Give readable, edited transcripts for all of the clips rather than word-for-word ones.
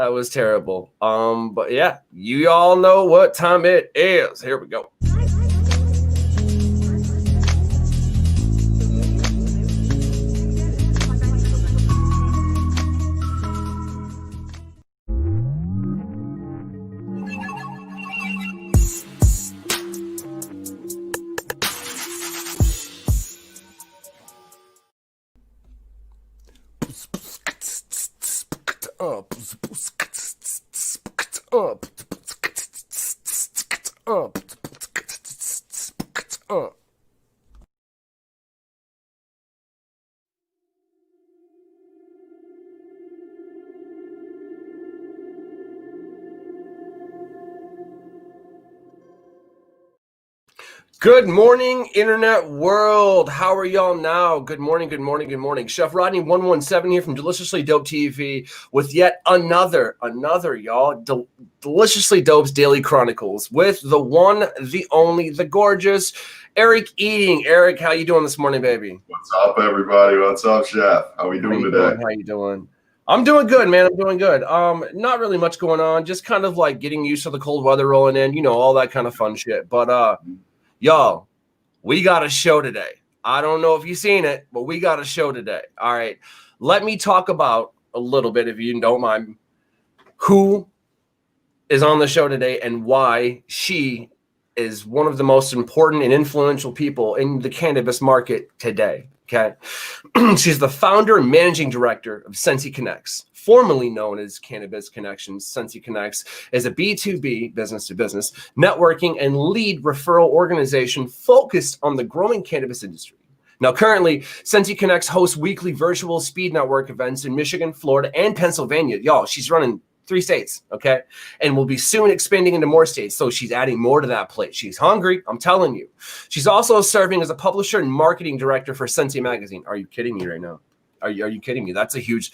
That was terrible. But yeah, you all know what time it is. Here we go. Good morning, internet world. How are y'all now? Good morning, good morning, good morning. Chef Rodney 117 here from Deliciously Dope TV with yet another y'all, Deliciously Dope's Daily Chronicles with the one, the only, the gorgeous Eric Eating. Eric, how you doing this morning, baby? What's up, everybody? What's up, Chef? How we doing today? How you doing? I'm doing good, man. I'm doing good. Not really much going on. Just kind of like getting used to the cold weather rolling in, you know, all that kind of fun shit. But y'all, we got a show today. I don't know if you've seen it, but we got a show today. All right. Let me talk about a little bit, if you don't mind, who is on the show today and why she is one of the most important and influential people in the cannabis market today. Okay. She's the founder and managing director of Sensi Connects, formerly known as Cannabiz Connections. Sensi Connects is a B2B, business to business, networking and lead referral organization focused on the growing cannabis industry. Now, currently, Sensi Connects hosts weekly virtual speed network events in Michigan, Florida, and Pennsylvania. Y'all, she's running 3 states, okay? And will be soon expanding into more states. So she's adding more to that plate. She's hungry, I'm telling you. She's also serving as a publisher and marketing director for Sensi Magazine. Are you kidding me right now? Are you kidding me? That's a huge,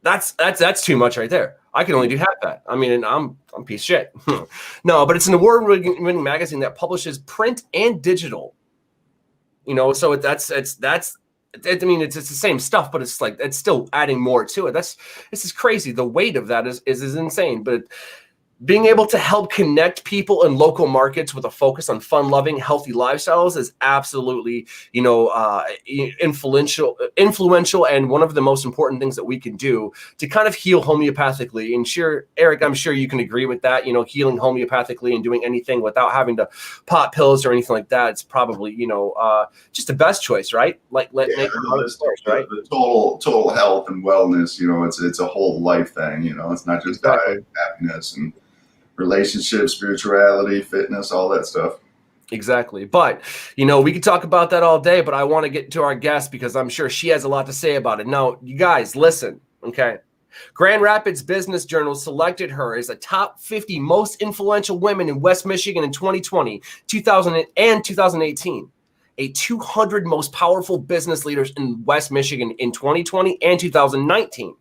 that's too much right there. I can only do half that. I mean, and I'm a piece of shit. No, but it's an award-winning magazine that publishes print and digital. You know, so that's I mean, it's the same stuff, but it's like it's still adding more to it. This is crazy. The weight of that is insane. But being able to help connect people in local markets with a focus on fun-loving, healthy lifestyles is absolutely, you know, influential, and one of the most important things that we can do to kind of heal homeopathically. And sure, Eric, I'm sure you can agree with that. You know, healing homeopathically and doing anything without having to pop pills or anything like that, it's probably, you know, just the best choice, right? Like right? The total health and wellness. You know, it's a whole life thing. You know, it's not just diet, happiness, and relationships, spirituality, fitness, all that stuff. Exactly. But, you know, we could talk about that all day, but I want to get to our guest because I'm sure she has a lot to say about it. Now, you guys, listen, okay? Grand Rapids Business Journal selected her as the top 50 most influential women in West Michigan in 2020, 2000, and 2018. A 200 most powerful business leaders in West Michigan in 2020 and 2019,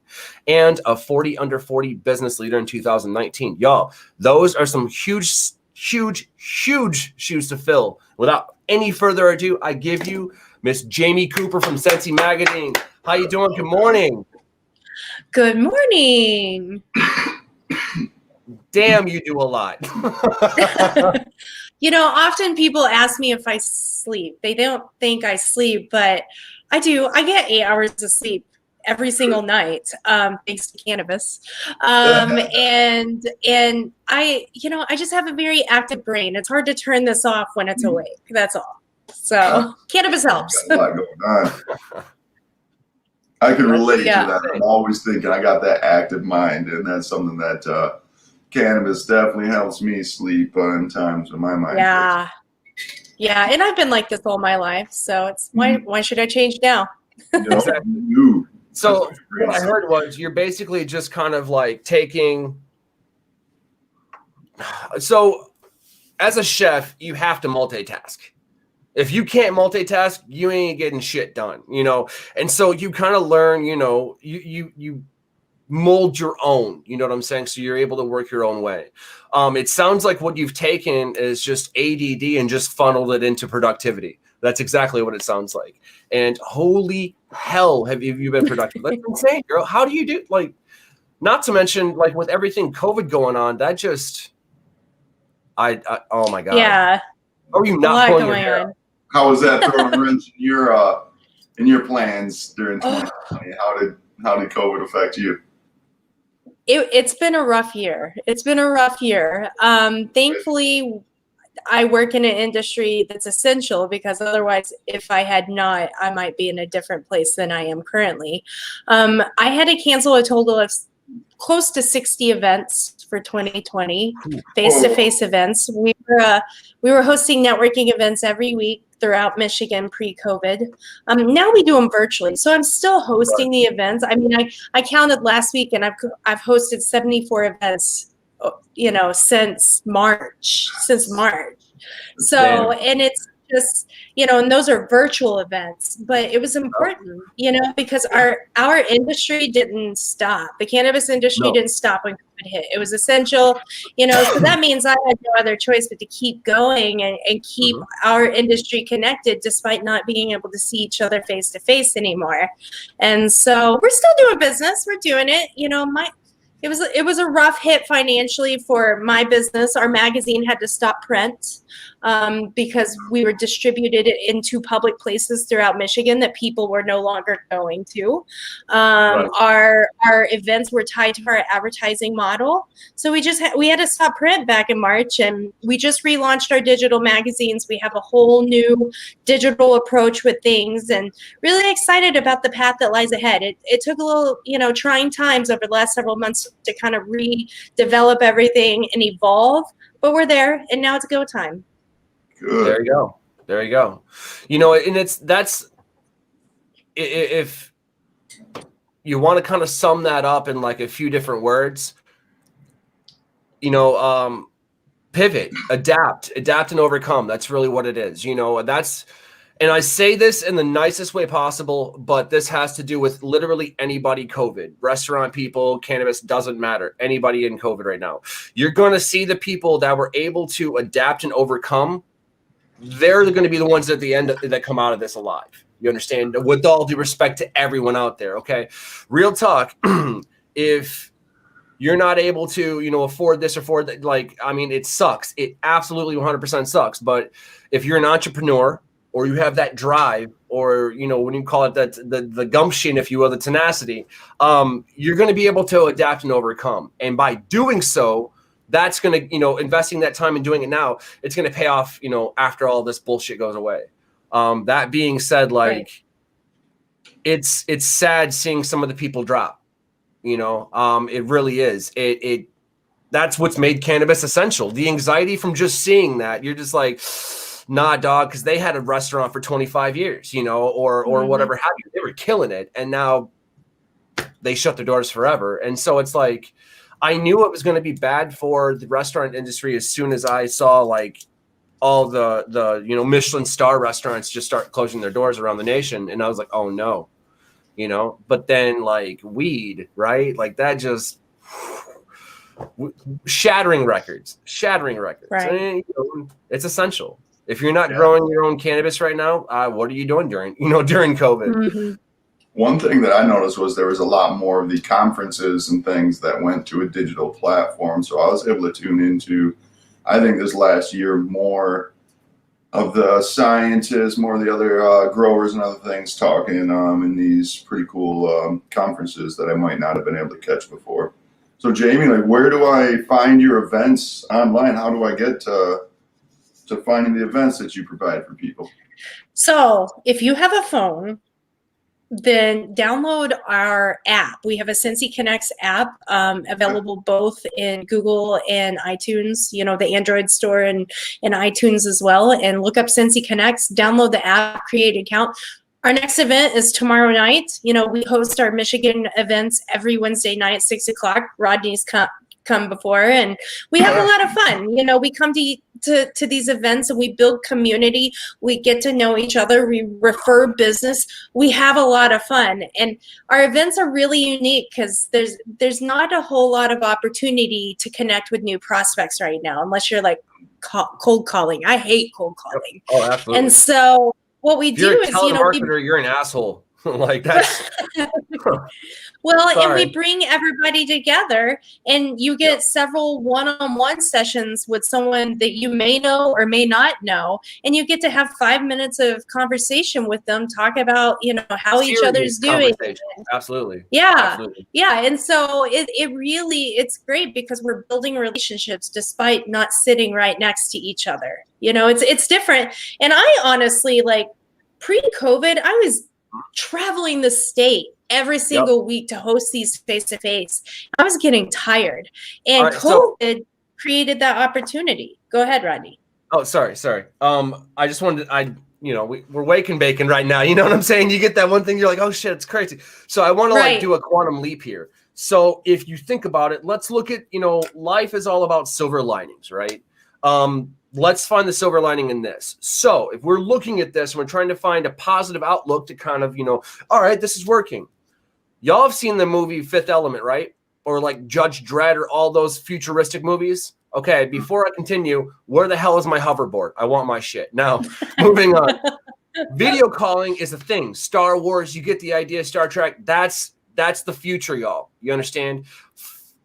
and a 40 under 40 business leader in 2019. Y'all, those are some huge shoes to fill. Without any further ado, I give you Miss Jamie Cooper from Sensi Magazine. How you doing? Good morning. Good morning. Damn, you do a lot. You know, often people ask me if I sleep. They don't think I sleep, but I do. I get 8 hours of sleep every single night, thanks to cannabis. And I, you know, I just have a very active brain. It's hard to turn this off when it's awake. That's all. So cannabis helps. Got a lot going on. I can relate to that. I'm always thinking I got that active mind, and that's something that cannabis definitely helps me sleep in times when my mind. Yeah. Yeah. And I've been like this all my life. So it's why should I change now? So what I heard was you're basically just kind of like taking. So as a chef, you have to multitask. If you can't multitask, you ain't getting shit done, you know? And so you kind of learn, you know, you mold your own, you know what I'm saying? So you're able to work your own way. It sounds like what you've taken is just ADD and just funneled it into productivity. That's exactly what it sounds like. And holy hell, have you been productive? That's insane, girl. How do you do? Like, not to mention, like, with everything COVID going on, that just, I oh my God. Yeah. How are you not pulling your hair out? How was that throwing a wrench in your plans during 2020? How did COVID affect you? It's been a rough year. It's been a rough year. Thankfully, I work in an industry that's essential, because otherwise, if I had not, I might be in a different place than I am currently. I had to cancel a total of close to 60 events for 2020, face-to-face events. We were hosting networking events every week throughout Michigan pre-COVID. Now we do them virtually, so I'm still hosting the events. I mean, I counted last week, and I've hosted 74 events, you know, since March. So, and it's just, you know, and those are virtual events, but it was important, you know, because our industry didn't stop. The cannabis industry didn't stop when COVID hit. It was essential, you know, so that means I had no other choice but to keep going and keep our industry connected, despite not being able to see each other face to face anymore. And so we're still doing business. We're doing it, you know. It was a rough hit financially for my business. Our magazine had to stop print because we were distributed into public places throughout Michigan that people were no longer going to. Our events were tied to our advertising model, so we had to stop print back in March, and we just relaunched our digital magazines. We have a whole new digital approach with things, and really excited about the path that lies ahead. It took a little, you know, trying times over the last several months to kind of redevelop everything and evolve, but we're there, and now it's go time. Good. There you go. You know, and that's if you want to kind of sum that up in like a few different words, you know, pivot, adapt and overcome. That's really what it is. You know, and I say this in the nicest way possible, but this has to do with literally anybody COVID. Restaurant people, cannabis, doesn't matter. Anybody in COVID right now. You're going to see the people that were able to adapt and overcome. They're going to be the ones at the end that come out of this alive. You understand? With all due respect to everyone out there, okay? Real talk. If you're not able to, you know, afford this or afford that, like, I mean, it sucks. It absolutely 100% sucks. But if you're an entrepreneur, or you have that drive, or, you know, when you call it that, the gumption, if you will, the tenacity, you're going to be able to adapt and overcome. And by doing so, that's going to, you know, investing that time and doing it now, it's going to pay off, you know, after all this bullshit goes away. That being said, like, it's sad seeing some of the people drop, you know, it really is. That's what's made cannabis essential. The anxiety from just seeing that, you're just like, nah, dog, because they had a restaurant for 25 years, you know, or whatever have you. They were killing it, and now they shut their doors forever. And so it's like, I knew it was going to be bad for the restaurant industry as soon as I saw like all the you know, Michelin star restaurants just start closing their doors around the nation, and I was like, oh no, you know. But then like weed, right? Like that just shattering records. Right. And, you know, it's essential. If you're not growing your own cannabis right now, what are you doing during COVID? One thing that I noticed was there was a lot more of the conferences and things that went to a digital platform. So I was able to tune into, I think this last year, more of the scientists, more of the other growers and other things talking in these pretty cool conferences that I might not have been able to catch before. So Jamie, like, where do I find your events online? How do I get to finding the events that you provide for people? So if you have a phone, then download our app. We have a Sensi Connects app available both in Google and iTunes, you know, the Android store and iTunes as well. And look up Sensi Connects, download the app, create an account. Our next event is tomorrow night. You know, we host our Michigan events every Wednesday night at 6 o'clock. Rodney's come before, and we have a lot of fun. You know, we come to these events and we build community. We get to know each other. We refer business. We have a lot of fun, and our events are really unique because there's not a whole lot of opportunity to connect with new prospects right now, unless you're like cold calling. I hate cold calling. Oh, absolutely. And so what we do is, you're you know, marketer, you're an asshole. Like that's well, and sorry. we bring everybody together, and you get several one-on-one sessions with someone that you may know or may not know, and you get to have 5 minutes of conversation with them, talk about, you know, how each other's doing. Absolutely. Yeah. Absolutely. Yeah. And so it really, it's great because we're building relationships despite not sitting right next to each other. You know, it's different. And I honestly, like, pre-COVID, I was traveling the state every single week to host these face-to-face. I was getting tired, and COVID created that opportunity. Go ahead, Rodney. Oh, sorry. I just wanted you know, we're waking bacon right now. You know what I'm saying? You get that one thing, you're like, oh shit, it's crazy. So I want to like do a quantum leap here. So if you think about it, let's look at, you know, life is all about silver linings, right? Let's find the silver lining in this. So if we're looking at this and we're trying to find a positive outlook to kind of, you know, all right, this is working. Y'all have seen the movie Fifth Element, right? Or like Judge Dredd or all those futuristic movies. Okay, before I continue, where the hell is my hoverboard? I want my shit. Now, moving on. Video calling is a thing. Star Wars, you get the idea. Star Trek, that's the future, y'all. You understand?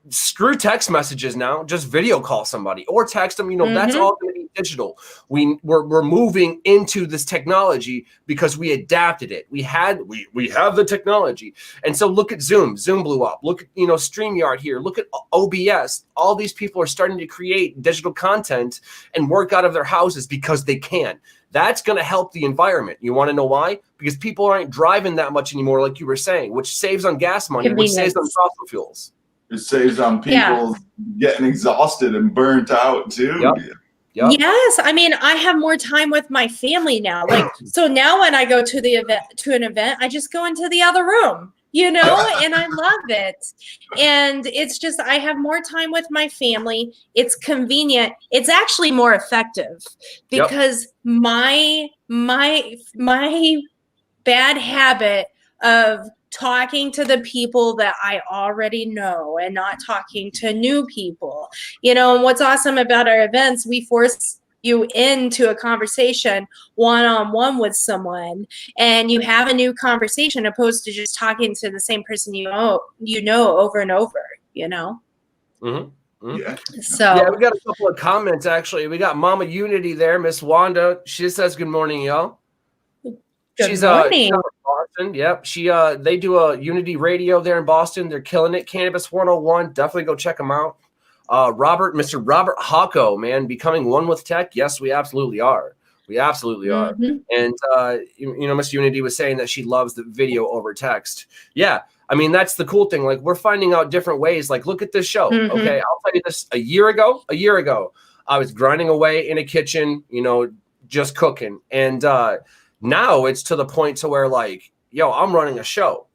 Screw text messages now. Just video call somebody or text them. You know, that's all going to be digital. We're moving into this technology because we adapted it. We have the technology. And so look at Zoom. Zoom blew up. Look at, you know, StreamYard here. Look at OBS. All these people are starting to create digital content and work out of their houses because they can. That's going to help the environment. You want to know why? Because people aren't driving that much anymore, like you were saying, which saves on gas money, which saves on fossil fuels. It saves on people getting exhausted and burnt out too. Yep. Yes, I mean, I have more time with my family now. Like, so now when I go to an event, I just go into the other room, you know, and I love it. And it's just, I have more time with my family. It's convenient. It's actually more effective because my bad habit of talking to the people that I already know and not talking to new people, you know. And what's awesome about our events, we force you into a conversation one-on-one with someone, and you have a new conversation opposed to just talking to the same person you know over and over, you know. So we got a couple of comments. Actually, we got Mama Unity there, Miss Wanda. She says good morning, y'all. Good morning. Boston. Yep. They do a Unity Radio there in Boston. They're killing it. Cannabis 101. Definitely go check them out. Mr. Robert Hocko, man, becoming one with tech. Yes, we absolutely are. We absolutely are. And you know, Miss Unity was saying that she loves the video over text. Yeah. I mean, that's the cool thing. Like, we're finding out different ways. Like, look at this show. Okay. I'll tell you this, a year ago, I was grinding away in a kitchen, you know, just cooking. And, now it's to the point to where, like, yo, I'm running a show.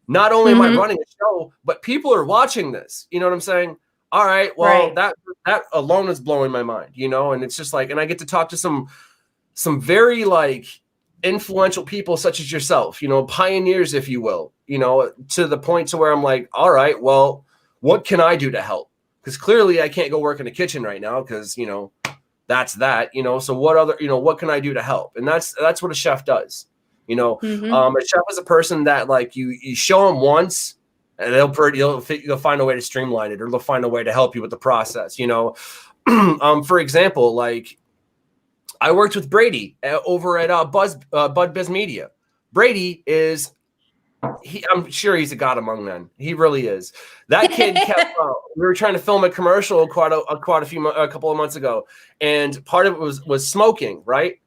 Not only am I running a show, but people are watching this. You know what I'm saying? All right, well, that alone is blowing my mind, you know? And it's just like, and I get to talk to some very, like, influential people such as yourself, you know, pioneers, if you will, you know, to the point to where I'm like, all right, well, what can I do to help? Because clearly I can't go work in a kitchen right now because, you know, that's that, you know. So what other, you know, what can I do to help? And that's what a chef does, you know. A chef is a person that, like, you show them once, and they'll find a way to streamline it, or they'll find a way to help you with the process, you know. For example, like, I worked with Brady over at Bud Biz Media. Brady is. I'm sure he's a god among men. He really is. That kid kept. We were trying to film a commercial a couple of months ago, and part of it was smoking, right?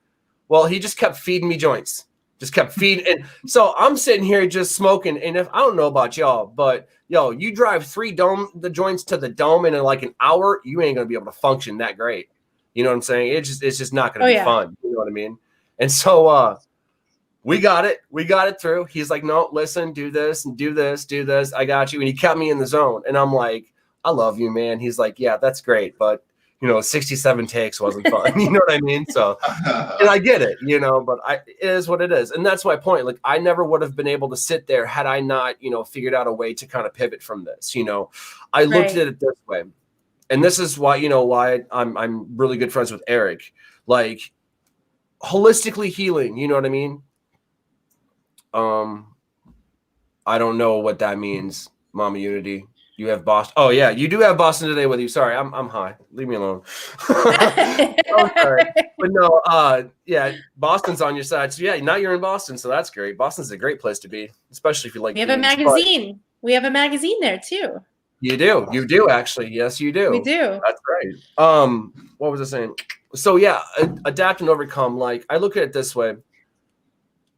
Well, he just kept feeding me joints, just kept feeding, and so I'm sitting here just smoking. And if I don't know about y'all, but yo, you drive the joints to the dome in like an hour, you ain't gonna be able to function that great. You know what I'm saying? It's just not gonna be fun. You know what I mean? And so we got it through. He's like, no, listen, do this and do this, do this. I got you. And he kept me in the zone. And I'm like, I love you, man. He's like, yeah, that's great. But, you know, 67 takes wasn't fun. You know what I mean? So, and I get it, you know, but it is what it is. And that's my point. Like, I never would have been able to sit there had I not, you know, figured out a way to kind of pivot from this. You know, I looked at it this way. And this is why, you know, why I'm really good friends with Eric. Like, holistically healing, you know what I mean? I don't know what that means, Mama Unity. You have Boston. Oh yeah, you do have Boston today with you. Sorry, I'm high. Leave me alone. Oh, sorry. But no, yeah, Boston's on your side. So yeah, now you're in Boston, so that's great. Boston's a great place to be, especially if you like. We have a magazine. We have a magazine there too. You do actually. Yes, you do. We do. That's right. What was I saying? So yeah, adapt and overcome. Like I look at it this way.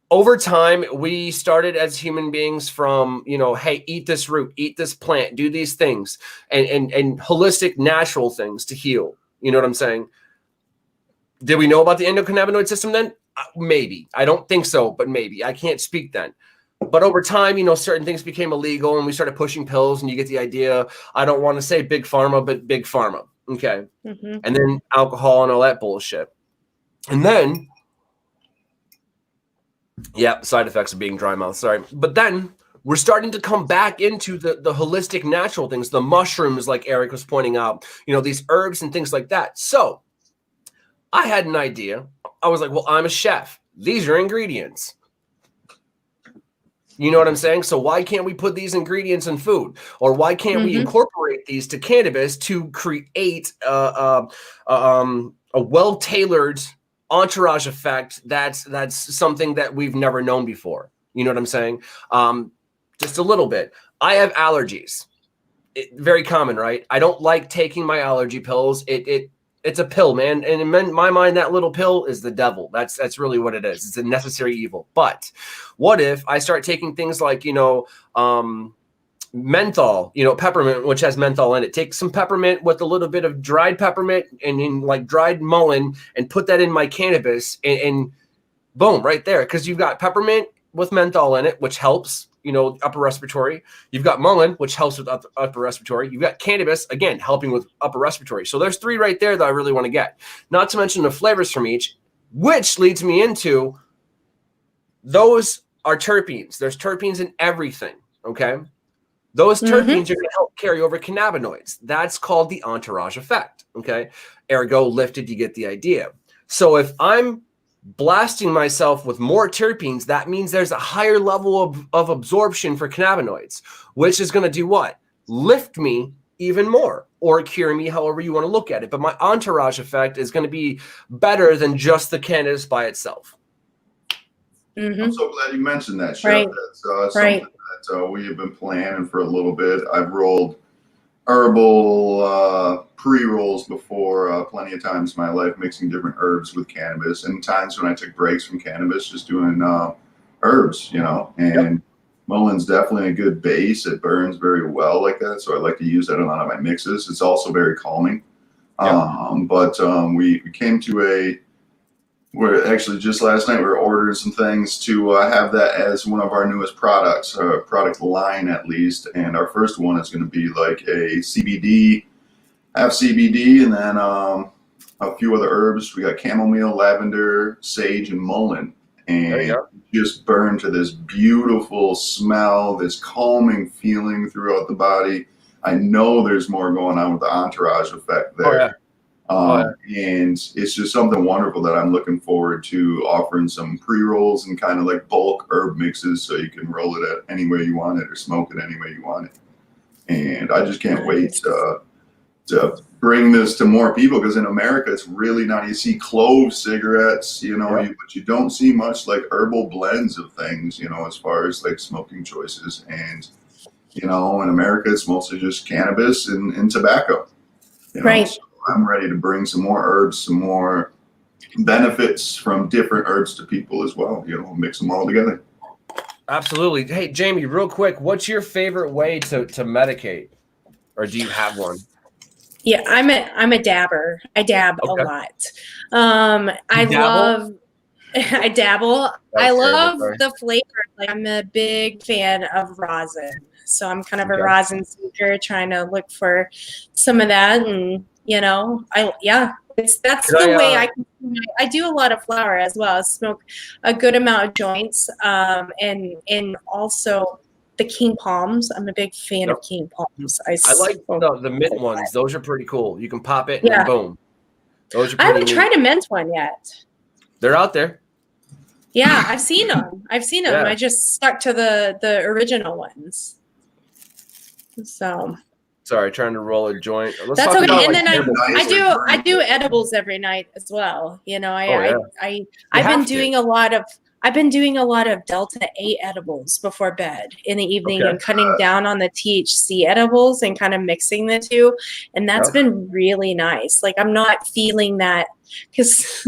Over time, we started as human beings from, hey, eat this root, eat this plant, do these things, and holistic, natural things to heal. You know what I'm saying? Did we know about the endocannabinoid system then? Maybe. I don't think so, but maybe. I can't speak then. But over time, certain things became illegal and we started pushing pills, and you get the idea. I don't want to say big pharma, but big pharma. Okay. Mm-hmm. And then alcohol and all that bullshit. And then, yeah, side effects of being dry mouth. Sorry. But then we're starting to come back into the holistic, natural things, the mushrooms, like Eric was pointing out, these herbs and things like that. So I had an idea. I was like, well, I'm a chef. These are ingredients. You know what I'm saying? So why can't we put these ingredients in food? Or why can't we incorporate these to cannabis to create a well-tailored entourage effect that's something that we've never known before? You know what I'm saying? Just a little bit. I have allergies. Very common, right? I don't like taking my allergy pills. It's a pill, man. And in my mind, that little pill is the devil. That's really what it is. It's a necessary evil. But what if I start taking things like, menthol, peppermint, which has menthol in it. Take some peppermint with a little bit of dried peppermint and in like dried mullein and put that in my cannabis and boom, right there. Because you've got peppermint with menthol in it, which helps, upper respiratory. You've got mullein, which helps with upper respiratory. You've got cannabis, again, helping with upper respiratory. So there's 3 right there that I really want to get. Not to mention the flavors from each, which leads me into those are terpenes. There's terpenes in everything, okay? Those terpenes are going to help carry over cannabinoids. That's called the entourage effect, okay? Ergo, lifted, you get the idea. So if I'm blasting myself with more terpenes, that means there's a higher level of absorption for cannabinoids, which is going to do what? Lift me even more or cure me, however you want to look at it. But my entourage effect is going to be better than just the cannabis by itself. I'm so glad you mentioned that, Chef. Right. That's something that we have been planning for a little bit. I've rolled herbal pre-rolls before plenty of times in my life, mixing different herbs with cannabis, and times when I took breaks from cannabis, just doing herbs, and mullein's definitely a good base. It burns very well like that, so I like to use that in a lot of my mixes. It's also very calming. But we came to we're actually just last night we were ordering some things to have that as one of our newest products, product line at least. And our first one is going to be like a CBD, half CBD, and then a few other herbs. We got chamomile, lavender, sage, and mullein. And just burn to this beautiful smell, this calming feeling throughout the body. I know there's more going on with the entourage effect there. And it's just something wonderful that I'm looking forward to offering some pre-rolls and kind of like bulk herb mixes so you can roll it at any way you want it or smoke it any way you want it. And I just can't wait to bring this to more people, because in America it's really not. You see clove cigarettes, but you don't see much like herbal blends of things, as far as like smoking choices. And, in America it's mostly just cannabis and tobacco. Right. So I'm ready to bring some more herbs, some more benefits from different herbs to people as well. Mix them all together. Absolutely. Hey, Jamie, real quick, what's your favorite way to medicate, or do you have one? Yeah, I'm a dabber. I dab a lot. I dabble. I love the flavor. Like, I'm a big fan of rosin, so I'm kind of a rosin seeker, trying to look for some of that. And that's the way I do a lot of flower as well. I smoke a good amount of joints, and also the king palms. I'm a big fan of king palms. I like the mint ones. Those are pretty cool. You can pop it and boom. Those are I haven't tried a mint one yet. They're out there. Yeah, I've seen them. Yeah. I just stuck to the original ones. So sorry, trying to roll a joint. Let's that's talk okay. about, And like, then cannabis. I do edibles every night as well. You know, I've been doing a lot of Delta 8 edibles before bed in the evening and cutting down on the THC edibles and kind of mixing the two. And that's been really nice. Like, I'm not feeling that because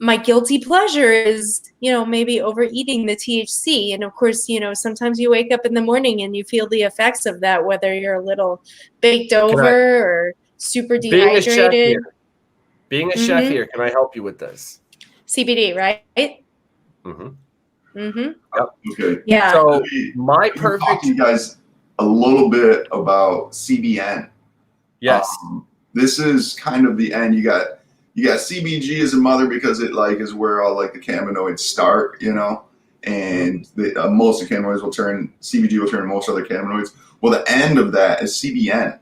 my guilty pleasure is, you know, maybe overeating the THC. And of course, you know, sometimes you wake up in the morning and you feel the effects of that, whether you're a little baked over or super dehydrated. Being a chef here, can I help you with this? CBD, right? Mm-hmm. Mm-hmm. Yep. Okay. Yeah. So I can talk to you guys a little bit about CBN. Yes. This is kind of the end. You got CBG as a mother because it like is where all like the cannabinoids start, you know, and most of the cannabinoids CBG will turn to most other cannabinoids. Well, the end of that is CBN.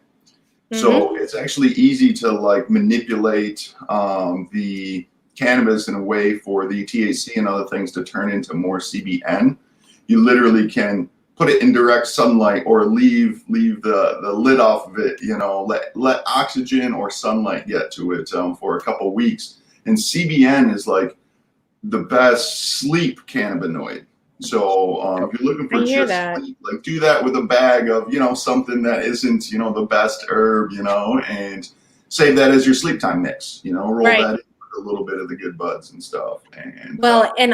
So it's actually easy to like manipulate the cannabis in a way for the THC and other things to turn into more CBN. You literally can put it in direct sunlight or leave the lid off of it, you know, let oxygen or sunlight get to it for a couple weeks. And CBN is like the best sleep cannabinoid. So if you're looking for just sleep, like do that with a bag of, you know, something that isn't, you know, the best herb, you know, and save that as your sleep time mix, you know, roll that in with a little bit of the good buds and stuff. And and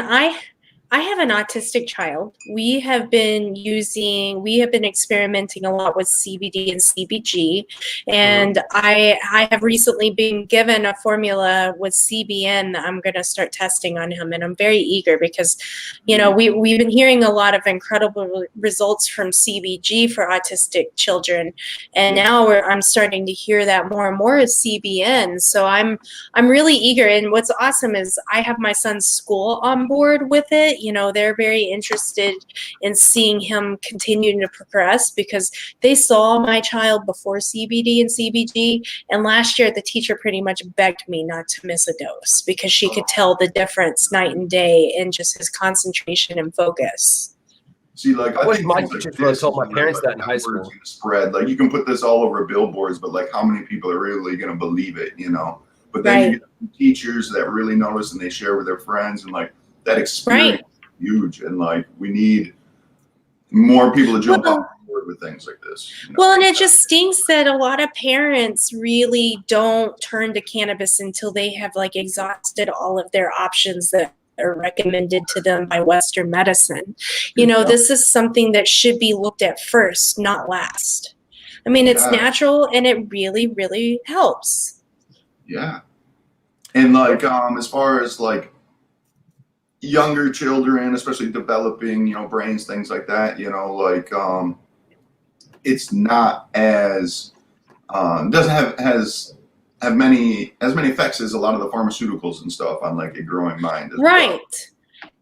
I have an autistic child. We have been experimenting a lot with CBD and CBG. And I have recently been given a formula with CBN that I'm going to start testing on him. And I'm very eager because, you know, we've been hearing a lot of incredible results from CBG for autistic children. And now I'm starting to hear that more and more is CBN. So I'm really eager. And what's awesome is I have my son's school on board with it. You know, they're very interested in seeing him continue to progress because they saw my child before CBD and CBG. And last year, the teacher pretty much begged me not to miss a dose because she could tell the difference night and day in just his concentration and focus. See, like I wish my teachers would have told my parents that in high school. Spread like you can put this all over billboards, but like how many people are really going to believe it, you know? But then you get teachers that really notice and they share with their friends, and like that experience is huge. And like we need more people to jump on board with things like this. You know? Well, and it just stinks that a lot of parents really don't turn to cannabis until they have like exhausted all of their options that are recommended to them by Western medicine. You know, this is something that should be looked at first, not last. I mean, it's natural and it really, really helps. Yeah. And like as far as like younger children, especially developing, you know, brains, things like that, you know, like it's not as doesn't have as many effects as a lot of the pharmaceuticals and stuff on like a growing mind as well.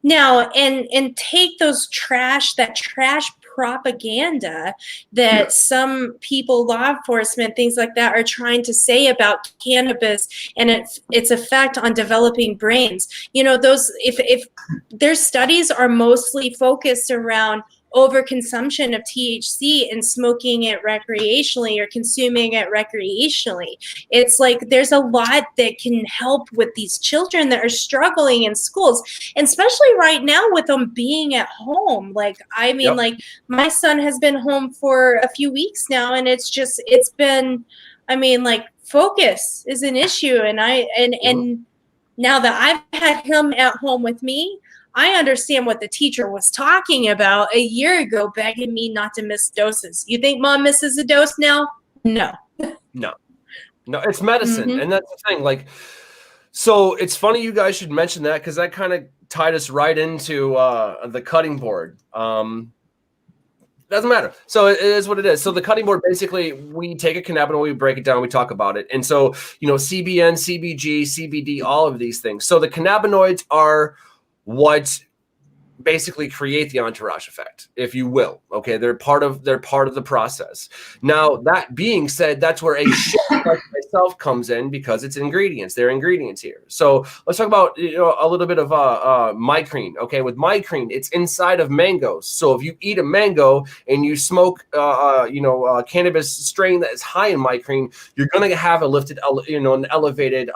Now and take that trash propaganda that some people, law enforcement, things like that, are trying to say about cannabis and its effect on developing brains. You know, those if their studies are mostly focused around overconsumption of THC and smoking it recreationally or consuming it recreationally. It's like there's a lot that can help with these children that are struggling in schools, and especially right now with them being at home. Like, I mean, like my son has been home for a few weeks now, and it's been, I mean, like focus is an issue. And and now that I've had him at home with me, I understand what the teacher was talking about a year ago, begging me not to miss doses. You think mom misses a dose now? No. No, it's medicine. And that's the thing. Like, so it's funny you guys should mention that because that kind of tied us right into the cutting board. Doesn't matter. So it is what it is. So the cutting board, basically, we take a cannabinoid, we break it down, we talk about it. And so, you know, CBN, CBG, CBD, all of these things. So the cannabinoids are what basically create the entourage effect, if you will. Okay, they're part of the process. Now, that being said, that's where a chef like myself comes in, because it's ingredients. There are ingredients here. So let's talk about a little bit of mycrene. Okay, with mycrene, it's inside of mangoes. So if you eat a mango and you smoke cannabis strain that is high in mycrene, you're gonna have a lifted, an elevated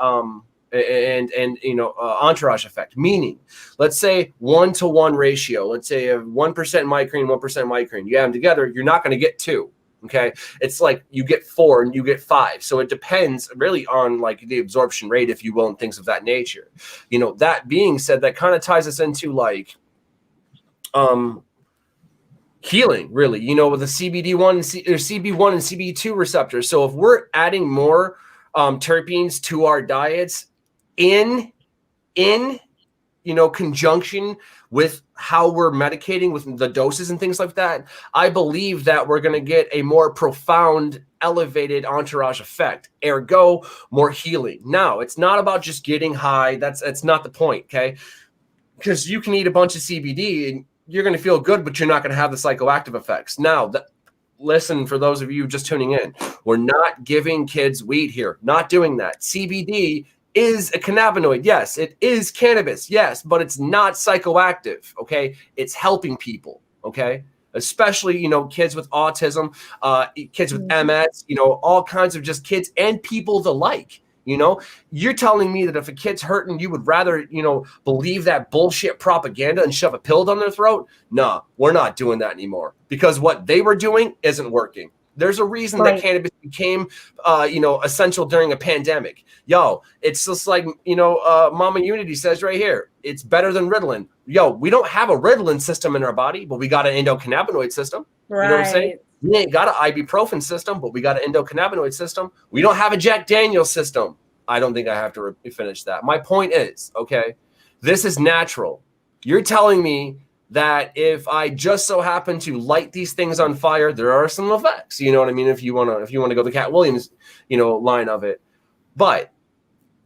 entourage effect. Meaning, let's say 1-to-1 ratio. Let's say 1% mycrene, 1% mycrene. You add them together, you're not going to get 2. Okay, it's like you get 4 and you get 5. So it depends really on like the absorption rate, if you will, and things of that nature. That being said, that kind of ties us into like healing, really. With the CBD1 or CB1 and CB2 receptors. So if we're adding more terpenes to our diets in conjunction with how we're medicating with the doses and things like that, I believe that we're going to get a more profound, elevated entourage effect, ergo more healing. Now, it's not about just getting high. That's not the point, okay? Because you can eat a bunch of CBD and you're going to feel good, but you're not going to have the psychoactive effects. Now, listen, for those of you just tuning in, we're not giving kids weed here. Not doing that. CBD is a cannabinoid. Yes, it is cannabis. Yes, but it's not psychoactive. Okay, it's helping people. Okay, especially kids with autism, kids with MS. All kinds of just kids and people alike. You're telling me that if a kid's hurting, you would rather believe that bullshit propaganda and shove a pill down their throat? No, we're not doing that anymore, because what they were doing isn't working. There's a reason that cannabis became, essential during a pandemic. It's just like, Mama Unity says right here, it's better than Ritalin. We don't have a Ritalin system in our body, but we got an endocannabinoid system. Right. You know what I'm saying? We ain't got an ibuprofen system, but we got an endocannabinoid system. We don't have a Jack Daniel's system. I don't think I have to finish that. My point is, okay, this is natural. You're telling me that if I just so happen to light these things on fire, there are some effects. You know what I mean? If you want to go the Cat Williams, line of it. But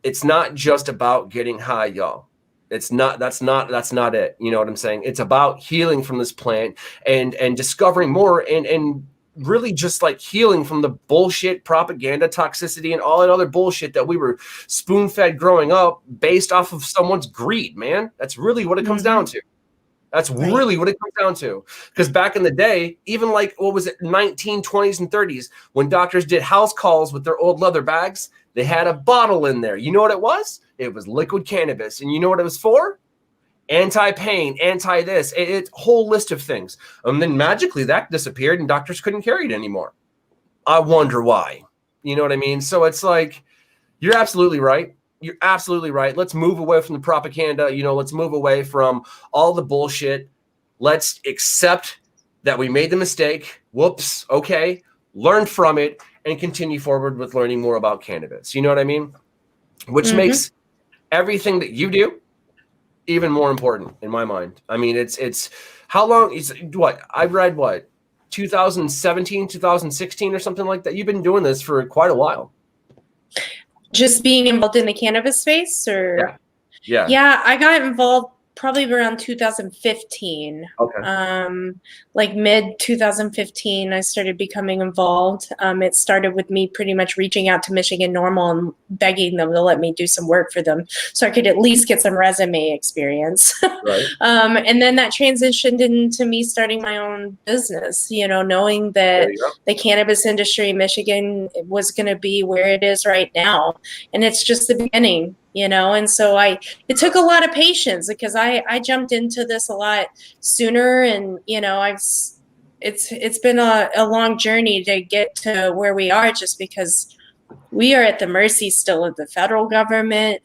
it's not just about getting high, y'all. That's not it. You know what I'm saying? It's about healing from this plant and discovering more and really just like healing from the bullshit propaganda, toxicity, and all that other bullshit that we were spoon-fed growing up based off of someone's greed, man. That's really what it comes down to. That's really what it comes down to. Because back in the day, even like, 1920s and 30s, when doctors did house calls with their old leather bags, they had a bottle in there. You know what it was? It was liquid cannabis. And you know what it was for? Anti-pain, anti-this, it's a whole list of things. And then magically that disappeared and doctors couldn't carry it anymore. I wonder why. You know what I mean? So it's like, you're absolutely right. You're absolutely right. Let's move away from the propaganda. Let's move away from all the bullshit. Let's accept that we made the mistake. Whoops. Okay. Learn from it and continue forward with learning more about cannabis. You know what I mean? Which makes everything that you do even more important in my mind. I mean, it's how long is what I read, 2017, 2016 or something like that. You've been doing this for quite a while. Just being involved in the cannabis space, or yeah, I got involved probably around 2015. Okay. Like mid 2015, I started becoming involved. It started with me pretty much reaching out to Michigan Normal and begging them to let me do some work for them so I could at least get some resume experience. Right. And then that transitioned into me starting my own business, knowing that the cannabis industry in Michigan was going to be where it is right now. And it's just the beginning. And so it took a lot of patience, because I jumped into this a lot sooner, and it's been a long journey to get to where we are, just because we are at the mercy still of the federal government.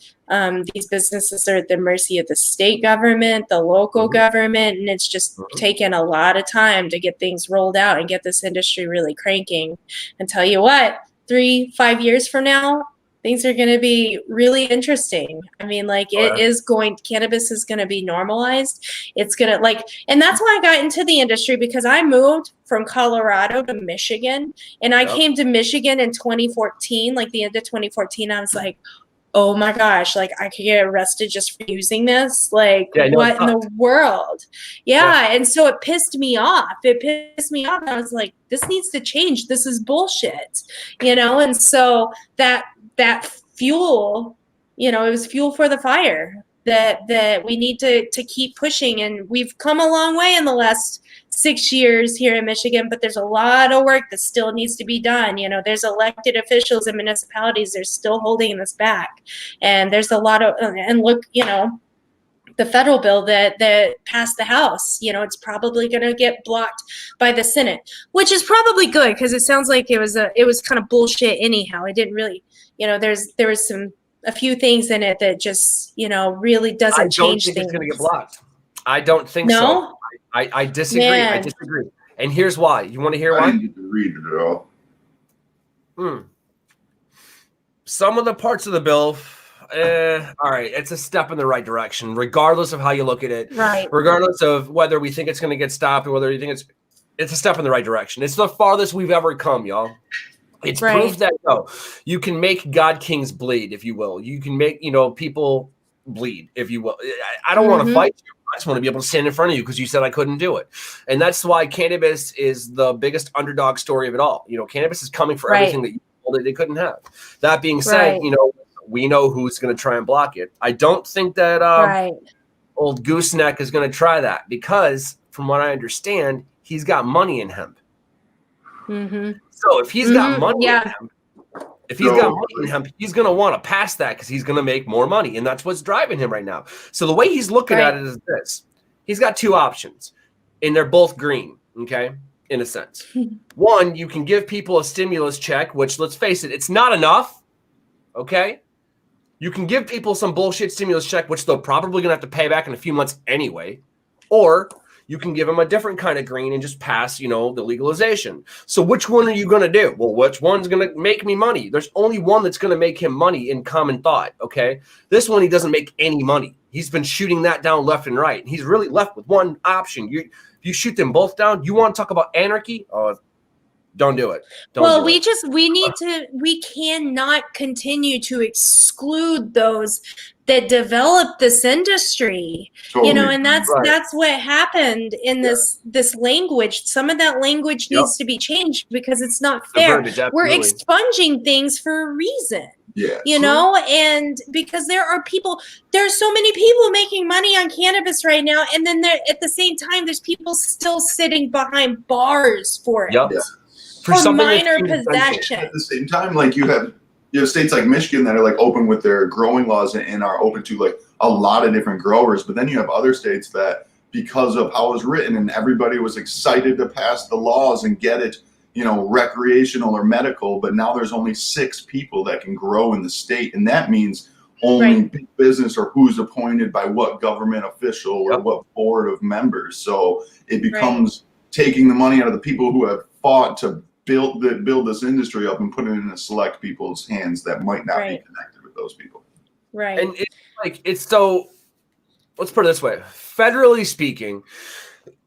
These businesses are at the mercy of the state government, the local government, and it's just taken a lot of time to get things rolled out and get this industry really cranking. And tell you what, 3-5 years from now, things are going to be really interesting. I mean, cannabis is going to be normalized. It's going to and that's why I got into the industry, because I moved from Colorado to Michigan, and I came to Michigan in 2014, like the end of 2014. I was like, oh my gosh, like I could get arrested just for using this. Like, Yeah, no, what in the world? Yeah. And so it pissed me off. And I was like, this needs to change. This is bullshit, And so that fuel, it was fuel for the fire that we need to keep pushing. And we've come a long way in the last 6 years here in Michigan, but there's a lot of work that still needs to be done. There's elected officials in municipalities, they're still holding this back. And there's a lot of, and look, the federal bill that passed the House, it's probably going to get blocked by the Senate, which is probably good because it sounds like it was kind of bullshit anyhow. It didn't really, there was a few things in it that just, really doesn't change things. I don't think it's going to get blocked. I don't think so. I disagree. Man. I disagree. And here's why. You want to hear why? I didn't get to read it at all. Some of the parts of the bill, all right, it's a step in the right direction, regardless of how you look at it. Right. Regardless of whether we think it's going to get stopped or whether you think it's a step in the right direction. It's the farthest we've ever come, y'all. It's proof that you can make God Kings bleed, if you will. You can make, people bleed, if you will. I don't want to fight you. I just want to be able to stand in front of you because you said I couldn't do it. And that's why cannabis is the biggest underdog story of it all. Cannabis is coming for everything that you told it they couldn't have. That being said, we know who's going to try and block it. I don't think that old gooseneck is going to try that because from what I understand, he's got money in hemp. So if he's got money in hemp, he's going to want to pass that because he's going to make more money. And that's what's driving him right now. So the way he's looking at it is this. He's got two options, and they're both green, okay, in a sense. One, you can give people a stimulus check, which, let's face it, it's not enough, okay? You can give people some bullshit stimulus check, which they're probably going to have to pay back in a few months anyway. Or you can give them a different kind of green and just pass, the legalization. So which one are you going to do? Well, which one's going to make me money? There's only one that's going to make him money in common thought, okay? This one, he doesn't make any money. He's been shooting that down left and right. He's really left with one option. You shoot them both down. You want to talk about anarchy? Don't do it. We cannot continue to exclude those that develop this industry, and that's what happened in this language. Some of that language needs to be changed because it's not fair. We're expunging things for a reason. And because there's so many people making money on cannabis right now, and then at the same time, there's people still sitting behind bars for it. For minor possession. At the same time, like you have states like Michigan that are like open with their growing laws and are open to like a lot of different growers. But then you have other states that, because of how it was written and everybody was excited to pass the laws and get it, recreational or medical. But now there's only 6 people that can grow in the state. And that means only big business or who's appointed by what government official or what board of members. So it becomes taking the money out of the people who have fought to build this industry up and put it in a select people's hands that might not be connected with those people. Right. And it's so, let's put it this way. Federally speaking,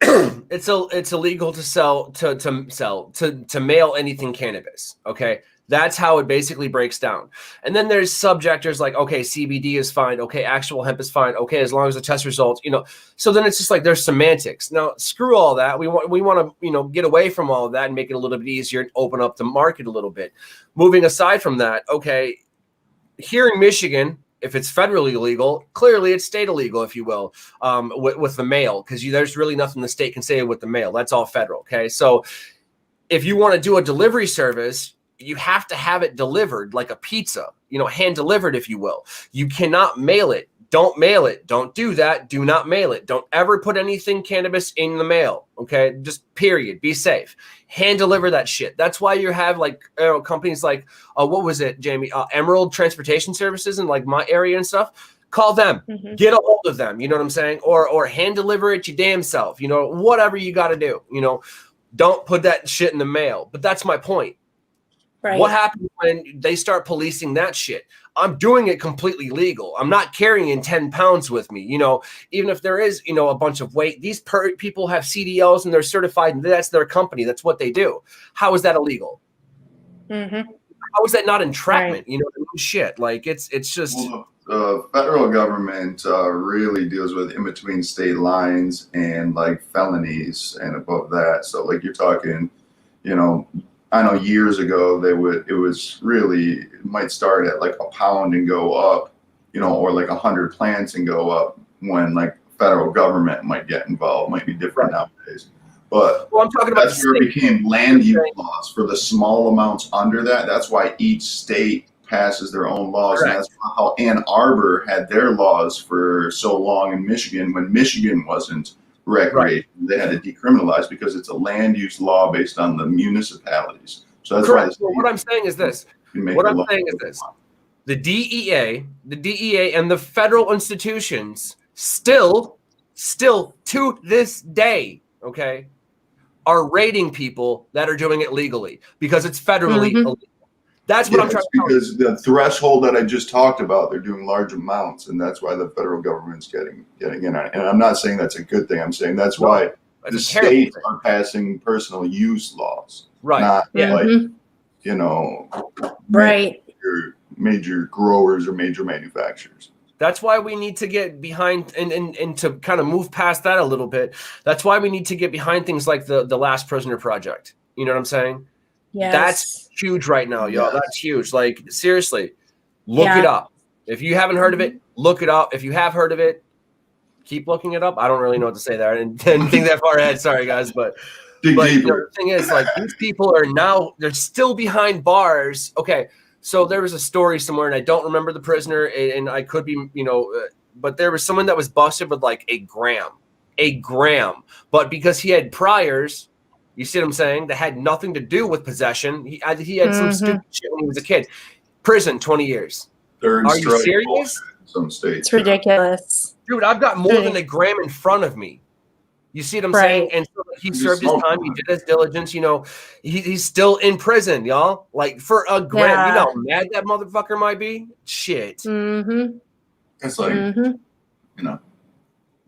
it's illegal to mail anything cannabis. Okay. That's how it basically breaks down. And then there's subjectors like, okay, CBD is fine. Okay, actual hemp is fine. Okay, as long as the test results, So then it's just like there's semantics. Now, screw all that. We want to, get away from all of that and make it a little bit easier and open up the market a little bit. Moving aside from that, okay, here in Michigan, if it's federally illegal, clearly it's state illegal, if you will, with the mail, because there's really nothing the state can say with the mail. That's all federal. Okay, so if you want to do a delivery service, you have to have it delivered like a pizza, hand delivered, if you will. You cannot mail it. Don't mail it. Don't do that. Do not mail it. Don't ever put anything cannabis in the mail. Okay. Just period. Be safe. Hand deliver that shit. That's why you have companies like, what was it, Jamie? Emerald Transportation Services in like my area and stuff. Call them, get a hold of them. You know what I'm saying? Or hand deliver it your damn self, whatever you got to do, don't put that shit in the mail. But that's my point. Right. What happens when they start policing that shit? I'm doing it completely legal. I'm not carrying 10 pounds with me. Even if there is, a bunch of weight, these people have CDLs and they're certified and that's their company. That's what they do. How is that illegal? How is that not entrapment? shit. Like it's just. Well, the federal government really deals with in between state lines and like felonies and above that. So like you're talking, you know, I know years ago it might start at like a pound and go up, you know, or like 100 plants and go up when like federal government might get involved. Might be different nowadays. But I'm talking about that's where it became land use laws for the small amounts under that. That's why each state passes their own laws. Correct. And that's how Ann Arbor had their laws for so long in Michigan when Michigan wasn't recreational. Right. They had to decriminalize because it's a land use law based on the municipalities. So that's correct. Well, what I'm saying is this. The DEA and the federal institutions still to this day, okay, are raiding people that are doing it legally because it's federally illegal. That's what I'm trying to tell you. Because the threshold that I just talked about, they're doing large amounts, and that's why the federal government's getting in on it. And I'm not saying that's a good thing. I'm saying that's why the states are passing personal use laws. Right. Not like, you know, major growers or major manufacturers. That's why we need to get behind and to kind of move past that a little bit. That's why we need to get behind things like the Last Prisoner Project. You know what I'm saying? Yes. That's huge right now, y'all. Yes. That's huge. Like, seriously, look it up. If you haven't heard of it, look it up. If you have heard of it, keep looking it up. I don't really know what to say there. I didn't think that far ahead. Sorry, guys. But you know, the thing is, like, these people are now, they're still behind bars. Okay, so there was a story somewhere, and I don't remember the prisoner, and I could be, you know, but there was someone that was busted with, like, a gram. But because he had priors, you see what I'm saying? That had nothing to do with possession. He had some stupid shit when he was a kid. Prison, 20 years. Are you serious? Some states. It's ridiculous. Dude, I've got more than a gram in front of me. You see what I'm saying? And so he served his time. He did his diligence. You know, he's still in prison, y'all. Like, for a gram. You know how mad that motherfucker might be? Shit. It's like, you know,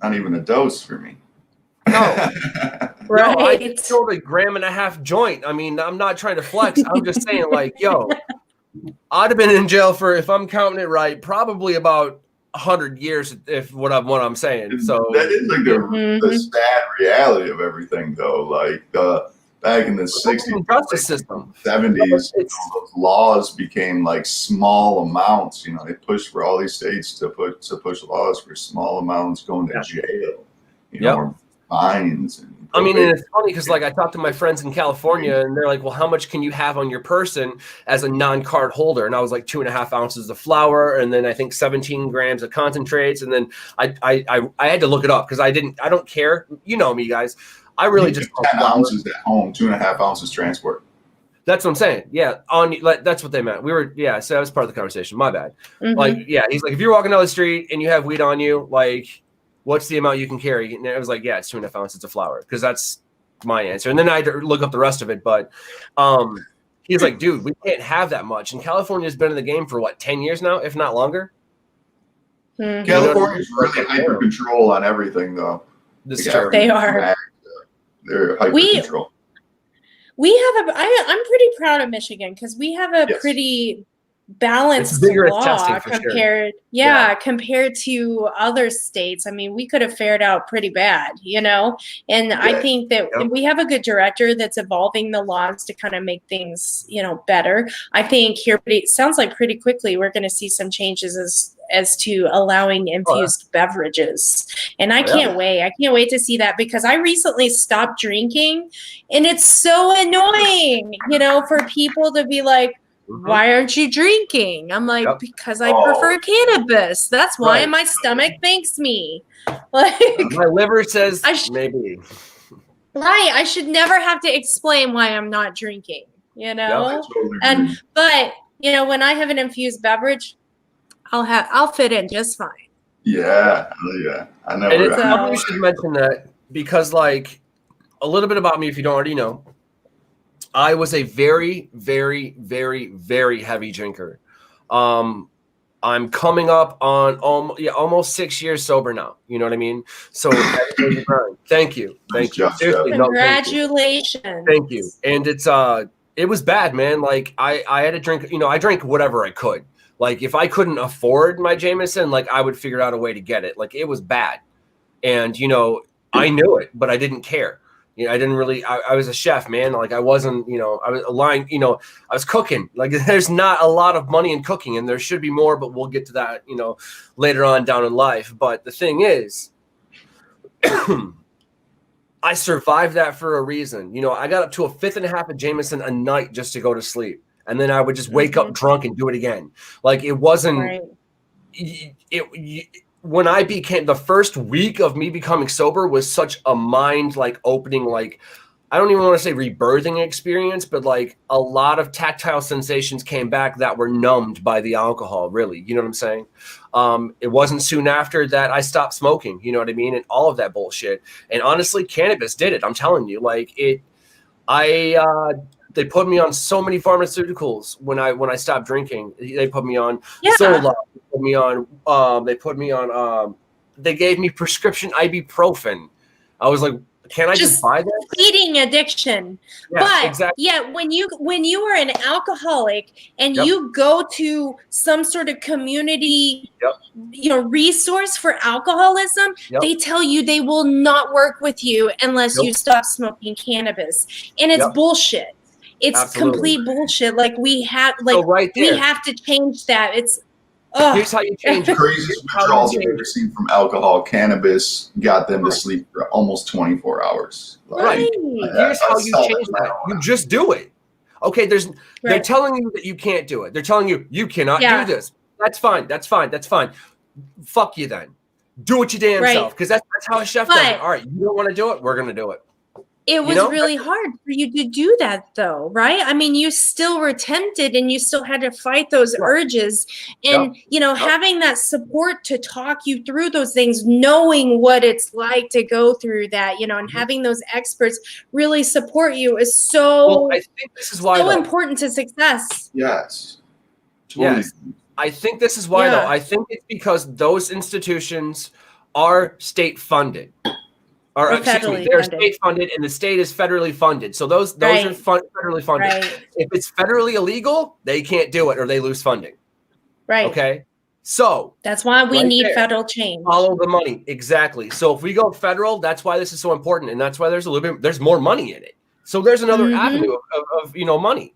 not even a dose for me. No. Right. No, I sold a 1.5 gram joint. I mean, I'm not trying to flex. I'm just saying, like, yo, I'd have been in jail for, if I'm counting it right, probably about 100 years. If what I'm saying. So that is like the sad reality of everything, though. Like back in the 60s, justice system, 70s, those laws became like small amounts. You know, they pushed for all these states to push laws for small amounts going to jail. You know, or fines. I mean, and it's funny because, like, I talked to my friends in California, and they're like, well, how much can you have on your person as a non-card holder? And I was like 2.5 ounces of flour, and then I think 17 grams of concentrates. And then I had to look it up because I don't care. You know me, guys. I really just 10 ounces at home, 2.5 ounces transport. That's what I'm saying. Yeah. That's what they meant. So that was part of the conversation. My bad. Like, yeah, he's like, if you're walking down the street and you have weed on you, like, what's the amount you can carry? And I was like, yeah, it's 2.5 ounces of flour, because that's my answer. And then I had to look up the rest of it. But he's like, dude, we can't have that much. And California's been in the game for, what, 10 years now, if not longer? California's really hyper control on everything, though. They are. They're hyper control. We have I'm pretty proud of Michigan because we have a pretty balanced law compared to other states. I mean, we could have fared out pretty bad, you know, and I think that we have a good director that's evolving the laws to kind of make things, you know, better. I think here, it sounds like pretty quickly we're going to see some changes as to allowing infused beverages. And I can't wait. I can't wait to see that, because I recently stopped drinking, and it's so annoying, you know, for people to be like, why aren't you drinking? I'm like, because I prefer cannabis. That's why my stomach thanks me. Like, my liver says maybe. Right. I should never have to explain why I'm not drinking, you know? But, you know, when I have an infused beverage, I'll fit in just fine. Yeah. I know. And it's funny you should mention that, because, like, a little bit about me, if you don't already know, I was a very, very, very, very heavy drinker. I'm coming up on almost 6 years sober now. You know what I mean? So thank you. Seriously, congratulations. Thank you. And it's It was bad, man. Like I had to drink, I drank whatever I could. Like if I couldn't afford my Jameson, like I would figure out a way to get it. Like it was bad. And, I knew it, but I didn't care. I didn't really, I was a chef, man. Like I wasn't, I was aligned, I was cooking. Like there's not a lot of money in cooking and there should be more, but we'll get to that, later on down in life. But the thing is, I survived that for a reason. I got up to a 5.5 of Jameson a night just to go to sleep. And then I would just wake up drunk and do it again. Like it wasn't, when I became, the first week of me becoming sober was such a mind like opening, like, I don't even want to say rebirthing experience, but like a lot of tactile sensations came back that were numbed by the alcohol, really. You know what I'm saying? It wasn't soon after that I stopped smoking, you know what I mean? And all of that bullshit. And honestly, cannabis did it. I'm telling you, like they put me on so many pharmaceuticals when I stopped drinking. They put me on Zoloft, they gave me prescription ibuprofen. I was like, can I just buy that? Feeding addiction. Yeah, but exactly. when you are an alcoholic and you go to some sort of community resource for alcoholism, they tell you they will not work with you unless you stop smoking cannabis. And it's bullshit. It's complete bullshit. Like we have we have to change that. It's here's how you change the craziest withdrawals I've ever seen from alcohol. Cannabis got them to sleep for almost 24 hours. Right. Here's how you change that. You just do it. Okay, they're telling you that you can't do it. They're telling you you cannot do this. That's fine. That's fine. That's fine. Fuck you then. Do it your damn self. Because that's how a chef does it. All right, you don't want to do it? We're gonna do it. It was really hard for you to do that, though, right? I mean, you still were tempted and you still had to fight those urges. And, having that support to talk you through those things, knowing what it's like to go through that, and having those experts really support you is so, I think this is why, so important to success. Yes. Totally. Yes. I think this is why, though. I think it's because those institutions are state funded. Or excuse me, they're state funded, and the state is federally funded. So those are federally funded. Right. If it's federally illegal, they can't do it, or they lose funding. Right. Okay. So that's why we need federal change. Follow the money, exactly. So if we go federal, that's why this is so important, and that's why there's more money in it. So there's another avenue of money.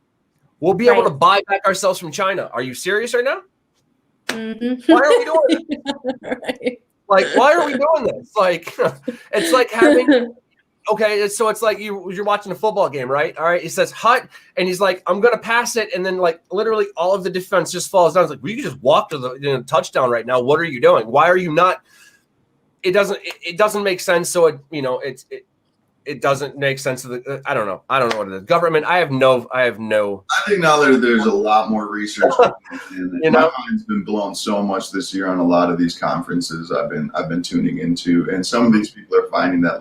We'll be able to buy back ourselves from China. Are you serious right now? Why are we doing it? Like, why are we doing this? Like, it's like having, so it's like you're watching a football game, right? All right, he says hut, and he's like, I'm going to pass it, and then like literally all of the defense just falls down. It's like, we just walk to the touchdown right now. What are you doing? Why are you not? It doesn't make sense. So it doesn't make sense to the. I don't know what it is. Government. I have no. I think now there's a lot more research. My mind's been blown so much this year on a lot of these conferences I've been tuning into, and some of these people are finding that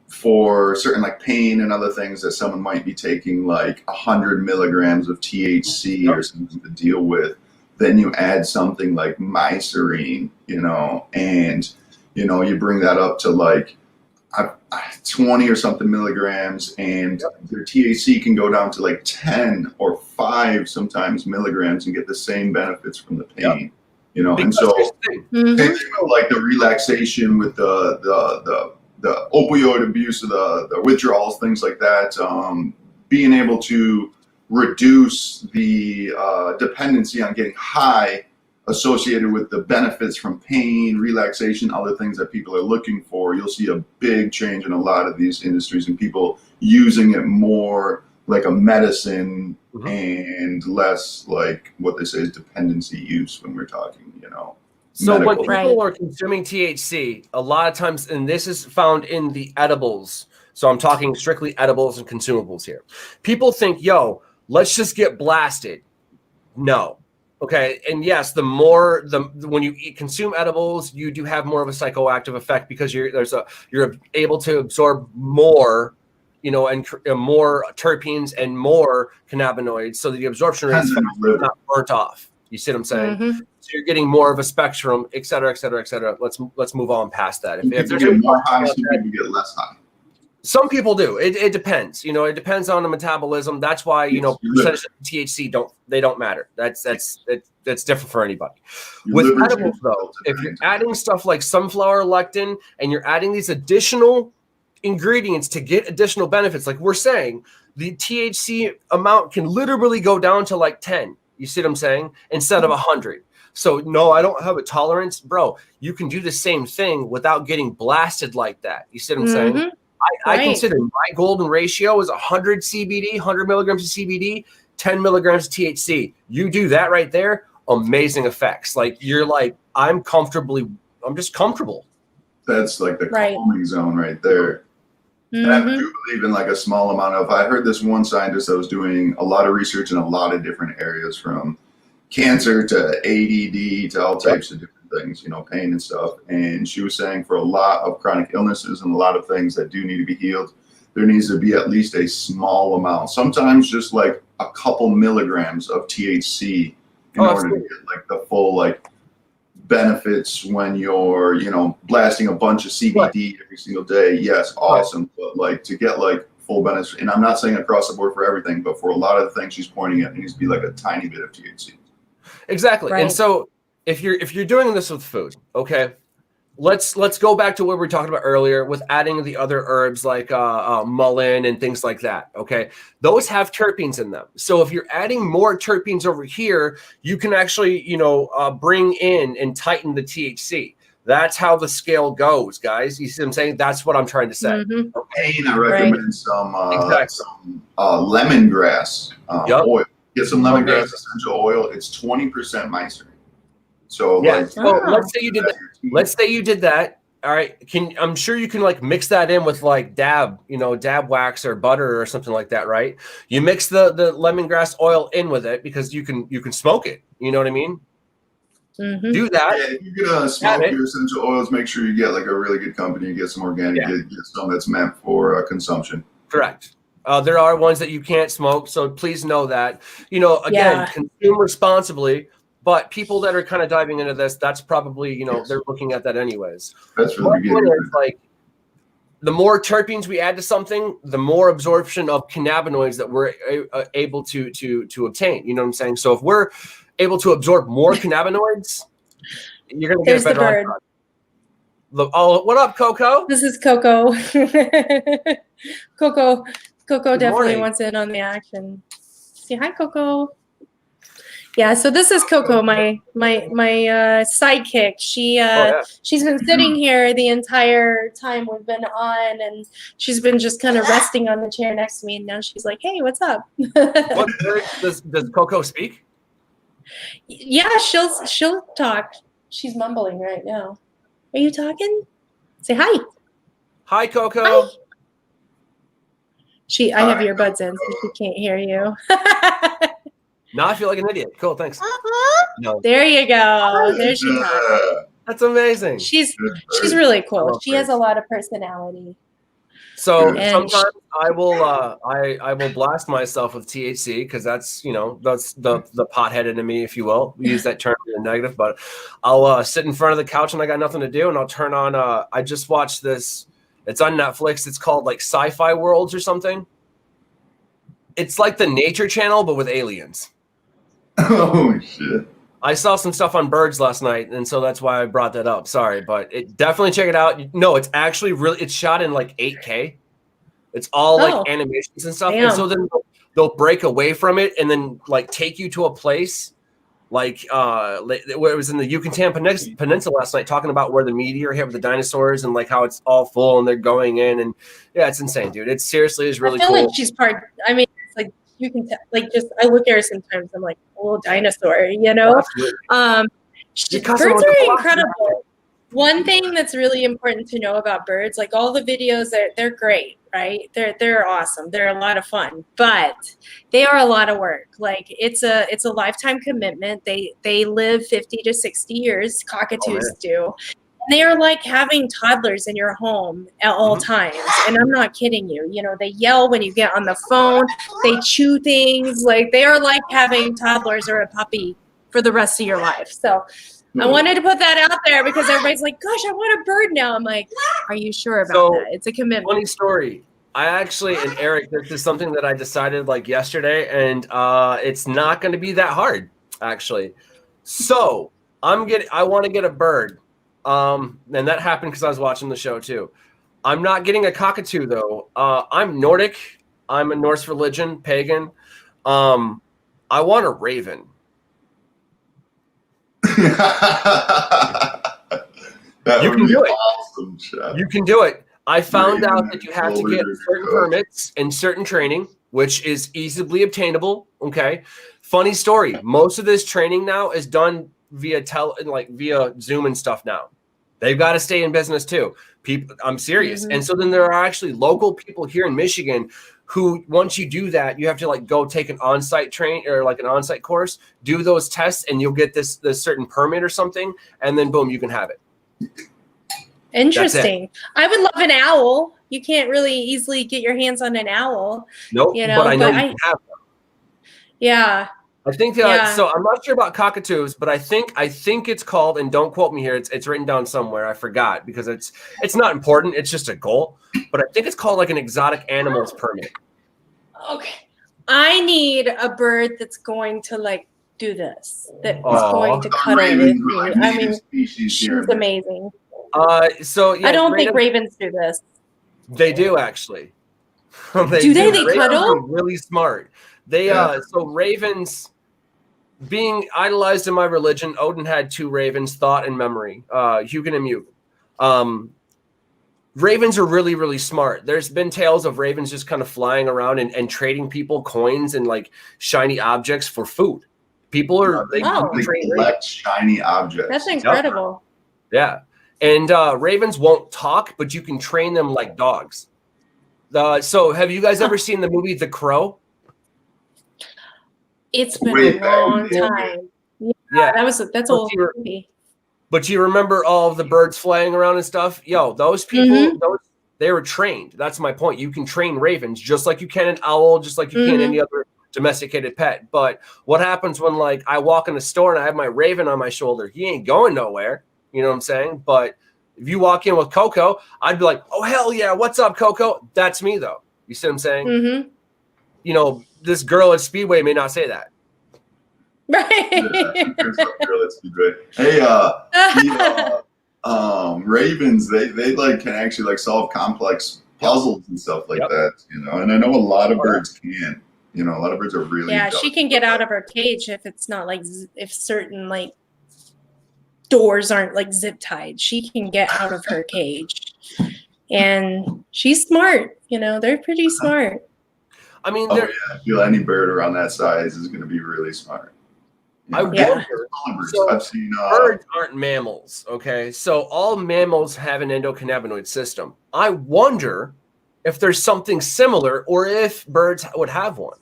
for certain like pain and other things that someone might be taking like 100 milligrams of THC or something to deal with. Then you add something like mycerine, and you bring that up to like 20 or something milligrams, and their THC can go down to like 10 or 5 sometimes milligrams and get the same benefits from the pain, and so same thing like the relaxation with the opioid abuse of the withdrawals, things like that, being able to reduce the dependency on getting high associated with the benefits from pain, relaxation, other things that people are looking for. You'll see a big change in a lot of these industries and people using it more like a medicine and less like what they say is dependency use when we're talking, So when people are consuming THC, a lot of times, and this is found in the edibles, so I'm talking strictly edibles and consumables here. People think, let's just get blasted. No. Okay, and yes, when you consume edibles, you do have more of a psychoactive effect because you're able to absorb more, and more terpenes and more cannabinoids, so the absorption rate is not burnt off. You see what I'm saying? So you're getting more of a spectrum, et cetera, et cetera, et cetera. Let's move on past that. If you get more high, some people get less high. Some people do. It depends. You know, it depends on the metabolism. That's why, you know, percentage of THC don't matter. That's different for anybody. With edibles, though, if you're adding stuff like sunflower lectin and you're adding these additional ingredients to get additional benefits, like we're saying, the THC amount can literally go down to like 10. You see what I'm saying? Instead of 100. So no, I don't have a tolerance, bro. You can do the same thing without getting blasted like that. You see what I'm saying? I consider my golden ratio is 100 CBD, 100 milligrams of CBD, 10 milligrams of THC. You do that right there, amazing effects. Like you're like, I'm just comfortable. That's like the calming zone right there. And I do believe in like a small amount of, I heard this one scientist that was doing a lot of research in a lot of different areas, from cancer to ADD to all types of different things, you know, pain and stuff. And she was saying for a lot of chronic illnesses and a lot of things that do need to be healed, there needs to be at least a small amount, sometimes just like a couple milligrams of THC in order to get like the full like benefits when you're, you know, blasting a bunch of CBD every single day. Yes, awesome. But like to get like full benefits, and I'm not saying across the board for everything, but for a lot of the things she's pointing at, it needs to be like a tiny bit of THC. Exactly. And so if you're doing this with food, okay, let's go back to what we were talking about earlier with adding the other herbs like mullein and things like that. Okay, those have terpenes in them. So if you're adding more terpenes over here, you can actually, you know, bring in and tighten the THC. That's how the scale goes, guys. You see what I'm saying? That's what I'm trying to say. For pain, I recommend some lemongrass oil. Get some lemongrass essential oil. It's 20% mycelium. So let's say you did that. Let's say you did that. All right. I'm sure you can like mix that in with like dab wax or butter or something like that, right? You mix the lemongrass oil in with it because you can smoke it. You know what I mean? Do that. Yeah, if you're gonna smoke your essential oils, make sure you get like a really good company. Get some organic. Get some that's meant for consumption. Correct. There are ones that you can't smoke, so please know that. You know, again, consume responsibly. But people that are kind of diving into this, that's probably, you know, they're looking at that anyways. That's really good. Like, the more terpenes we add to something, the more absorption of cannabinoids that we're able to obtain. You know what I'm saying? So if we're able to absorb more cannabinoids, you're going to get a better outcome. Oh, what up, Coco? This is Coco. Coco definitely wants in on the action. Say hi, Coco. Yeah, so this is Coco, my sidekick. She's been sitting here the entire time we've been on, and she's been just kind of resting on the chair next to me. And now she's like, "Hey, what's up?" What does Coco speak? Yeah, she'll talk. She's mumbling right now. Are you talking? Say hi. Hi, Coco. Hi. I have earbuds in, so she can't hear you. Now I feel like an idiot. Cool, thanks. No. There you go. There she is. That's amazing. She's really cool. She has a lot of personality. So sometimes I will blast myself with THC because that's, you know, that's the pothead in me, if you will. We use that term in the negative, but I'll sit in front of the couch and I got nothing to do, and I'll turn on. I just watched this. It's on Netflix. It's called like Sci-Fi Worlds or something. It's like the Nature Channel, but with aliens. Oh shit! I saw some stuff on birds last night, and so that's why I brought that up. Sorry, but definitely check it out. No, it's actually really. It's shot in like 8K. It's all like animations and stuff, and so then they'll break away from it and then like take you to a place like where it was in the Yucatan Peninsula last night, talking about where the meteor hit with the dinosaurs and like how it's all full and they're going in, and yeah, it's insane, dude. It seriously is really cool. I feel like she's part. I mean, it's like. You can like just I look at her sometimes. I'm like a little dinosaur, you know. Birds are incredible. One thing that's really important to know about birds, like all the videos, they're great, right? They're awesome. They're a lot of fun, but they are a lot of work. Like it's a lifetime commitment. They live 50 to 60 years. Cockatoos do. They are like having toddlers in your home at all times. And I'm not kidding you. You know, they yell when you get on the phone. They chew things. Like they are like having toddlers or a puppy for the rest of your life. So I wanted to put that out there because everybody's like, gosh, I want a bird now. I'm like, are you sure about that? It's a commitment. Funny story. I actually, and Eric, this is something that I decided like yesterday, and it's not going to be that hard, actually. So I want to get a bird. And that happened because I was watching the show too. I'm not getting a cockatoo though. I'm Nordic. I'm a Norse religion, pagan. I want a raven. You can do it. Awesome, Chef. You can do it. I found out that you have to get certain permits and certain training, which is easily obtainable. Okay. Funny story. Most of this training now is done via via Zoom and stuff now. They've got to stay in business too. People, I'm serious. And so then there are actually local people here in Michigan who, once you do that, you have to like go take an on-site train or like an on-site course, do those tests, and you'll get this certain permit or something, and then boom, you can have it. Interesting. I would love an owl. You can't really easily get your hands on an owl. Nope, you know, but I know you can have them. Yeah. I think so. I'm not sure about cockatoos, but I think it's called, and don't quote me here. It's written down somewhere. I forgot because it's not important. It's just a goal. But I think it's called like an exotic animals permit. Okay. I need a bird that's going to like do this. That is going to cuddle with me. I mean, she's amazing. So yeah, I don't think ravens do this. They do actually. They cuddle? Are really smart. They so ravens. Being idolized in my religion, Odin had 2 ravens, Thought and Memory, Hugin and Mute. Ravens are really, really smart. There's been tales of ravens just kind of flying around and trading people coins and like shiny objects for food. People are they collect shiny objects. That's incredible. Yeah. And ravens won't talk, but you can train them like dogs. So have you guys ever seen the movie The Crow? It's been a long time. Yeah, that's old movie. But you remember all of the birds flying around and stuff? Yo, those people, they were trained. That's my point. You can train ravens just like you can an owl, just like you can any other domesticated pet. But what happens when like I walk in the store and I have my raven on my shoulder? He ain't going nowhere. You know what I'm saying? But if you walk in with Coco, I'd be like, oh, hell yeah. What's up, Coco? That's me, though. You see what I'm saying? You know, this girl at Speedway may not say that. Right. Girl at Speedway. Hey, ravens, they like can actually like solve complex puzzles and stuff like that, you know. And I know a lot of birds can. You know, a lot of birds are really she can get out of her cage if it's not like if certain like doors aren't like zip tied. She can get out of her cage. And she's smart, you know, they're pretty smart. I mean, I feel any bird around that size is going to be really smart. I wonder. So I've seen birds aren't mammals, okay? So all mammals have an endocannabinoid system. I wonder if there's something similar, or if birds would have one.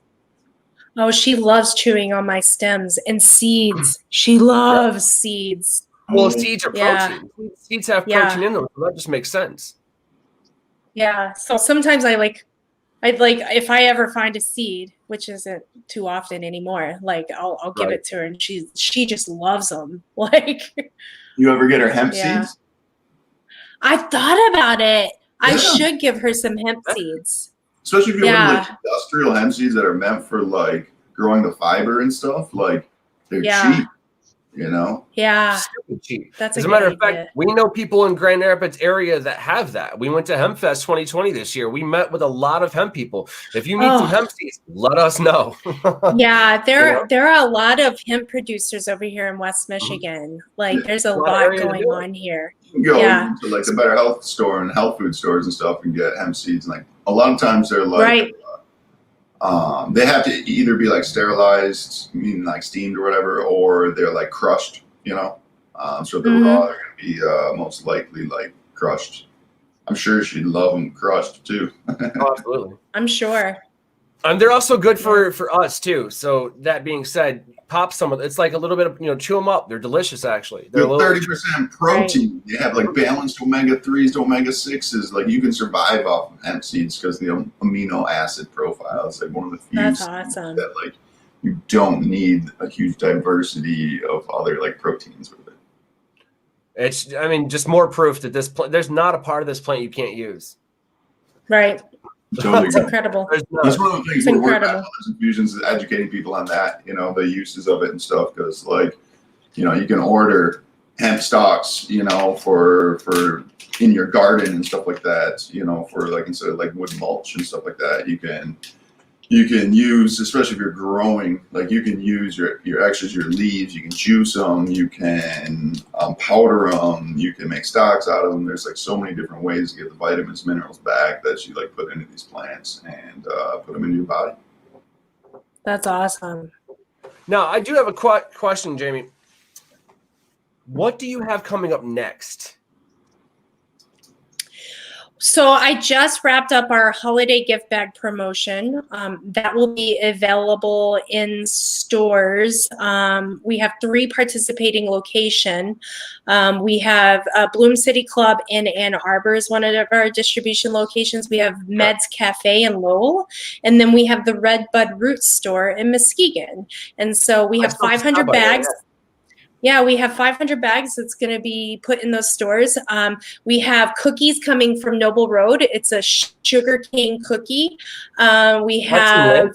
Oh, she loves chewing on my stems and seeds. She loves seeds. Well, seeds are protein. Seeds have protein in them, so that just makes sense. Yeah. So sometimes I'd like if I ever find a seed, which isn't too often anymore, like I'll give it to her, and she just loves them. Like, you ever get her hemp seeds? I thought about it. I should give her some hemp seeds. Especially if you want like industrial hemp seeds that are meant for like growing the fiber and stuff. Like they're cheap. You know? Yeah. Super cheap. That's As a matter of fact, we know people in Grand Rapids area that have that. We went to HempFest 2020 this year. We met with a lot of hemp people. If you need some hemp seeds, let us know. Yeah, there are a lot of hemp producers over here in West Michigan. Like there's a lot going on here. You can go to like the Better Health store and health food stores and stuff and get hemp seeds. And like a lot of times they're like they have to either be like sterilized, meaning like steamed or whatever, or they're like crushed, you know. So they're raw, they're gonna be most likely like crushed. I'm sure she'd love them crushed too. Absolutely. I'm sure. And they're also good for us too. So that being said, pop some of it's like a little bit of, chew them up. They're delicious actually. They're 30% protein. They have like balanced omega-3s to omega-6s. Like you can survive off of hemp seeds because the amino acid profile is like one of the few that like you don't need a huge diversity of other like proteins with it. It's just more proof that there's not a part of this plant you can't use. Right. Totally. It's incredible. That's one of the things we're working on with infusions is educating people on that, you know, the uses of it and stuff. Because, like, you know, you can order hemp stalks, you know, for in your garden and stuff like that, you know, for like instead of like wood mulch and stuff like that, you can use, especially if you're growing, like you can use your extras, your leaves, you can juice them, you can powder them, you can make stocks out of them. There's like so many different ways to get the vitamins, minerals back that you like put into these plants and put them into your body. That's awesome. Now, I do have a question, Jamie. What do you have coming up next? So I just wrapped up our holiday gift bag promotion. That will be available in stores. We have 3 participating locations. We have Bloom City Club in Ann Arbor is one of our distribution locations. We have Meds Cafe in Lowell, and then we have the Red Bud Roots store in Muskegon. And so we have 500 bags. Yeah, we have 500 bags that's going to be put in those stores. We have cookies coming from Noble Road. It's a sugar cane cookie. We have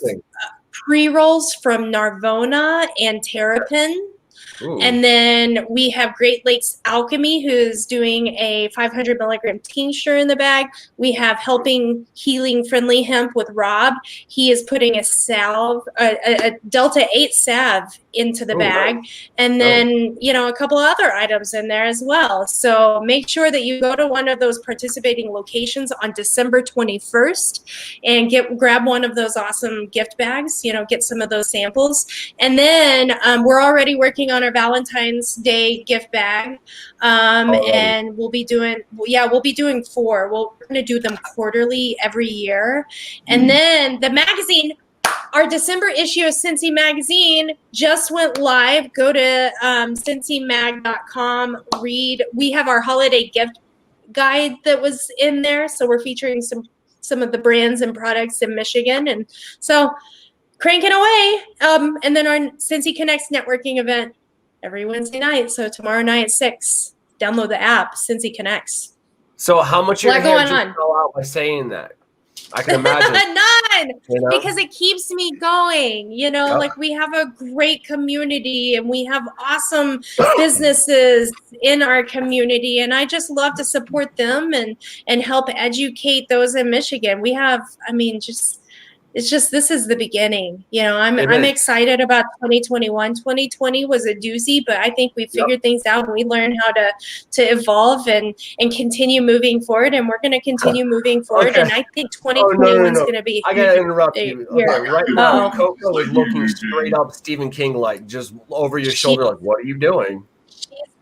pre-rolls from Narvona and Terrapin. Ooh. And then we have Great Lakes Alchemy, who's doing a 500 milligram tincture in the bag. We have Helping Healing Friendly Hemp with Rob. He is putting a salve, a Delta 8 salve into the bag. And then, you know, a couple other items in there as well. So make sure that you go to one of those participating locations on December 21st and grab one of those awesome gift bags, you know, get some of those samples. And then we're already working on our Valentine's Day gift bag. And we'll be doing 4. We're going to do them quarterly every year. And then the magazine, our December issue of Sensi Magazine just went live. Go to sensimag.com, read. We have our holiday gift guide that was in there. So we're featuring some of the brands and products in Michigan. And so cranking away. And then our Sensi Connects networking event every Wednesday night. So tomorrow night at 6, download the app, Sensi Connects. So how much your hair just fell out by saying that? I can imagine. None, you know? Because it keeps me going. You know, like we have a great community and we have awesome businesses in our community. And I just love to support them and help educate those in Michigan. We have, this is the beginning. You know, I'm excited about 2021. 2020 was a doozy, but I think we figured things out and we learned how to evolve and continue moving forward. And we're going to continue moving forward. And I think 2021 is going to be. I got to interrupt you. Okay, right now, Coco is looking straight up Stephen King, like just over your shoulder, like, what are you doing?